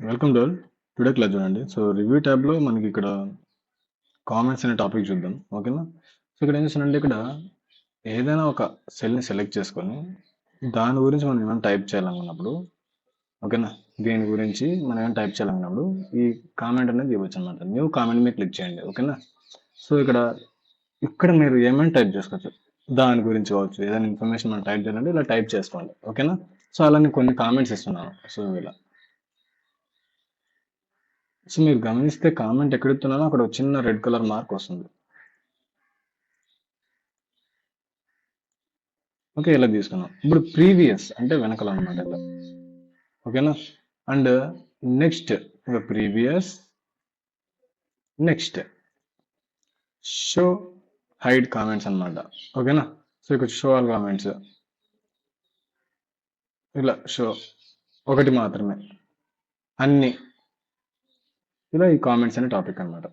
Welcome to today class చూడండి. So review ట్యాబ్లో మనకి ఇక్కడ కామెంట్స్ అనే టాపిక్ చూద్దాం. ఓకేనా? సో ఇక్కడ ఏం చేస్తానంటే ఇక్కడ ఏదైనా ఒక సెల్ని సెలెక్ట్ చేసుకొని దాని గురించి మనం ఏమైనా టైప్ చేయాలనుకున్నప్పుడు, ఓకేనా, దీని గురించి మనం ఏమైనా టైప్ చేయాలనుకున్నప్పుడు ఈ కామెంట్ అనేది ఇవ్వచ్చు అనమాట. న్యూ కామెంట్ మీద క్లిక్ చేయండి. ఓకేనా? సో ఇక్కడ మీరు ఏమైనా టైప్ చేసుకోవచ్చు. దాని గురించి కావచ్చు, ఏదైనా ఇన్ఫర్మేషన్ మనం టైప్ చేయాలంటే ఇలా టైప్ చేసుకోండి. ఓకేనా? సో అలా నేను కొన్ని కామెంట్స్ ఇస్తున్నాను. సో ఇలా మీరు గమనిస్తే కామెంట్ ఎక్కడెత్తున్నానో అక్కడ ఒక చిన్న రెడ్ కలర్ మార్క్ వస్తుంది. ఓకే, ఇలా తీసుకున్నాం. ఇప్పుడు ప్రీవియస్ అంటే వెనకాల అనమాట ఇలా. ఓకేనా? And next previous, next show hide comments అనమాట. ఓకేనా? సో ఇక్కడ షో ఆల్ కామెంట్స్, ఇలా షో ఒకటి మాత్రమే, అన్ని ఇలా ఈ కామెంట్స్ అనే టాపిక్ అనమాట.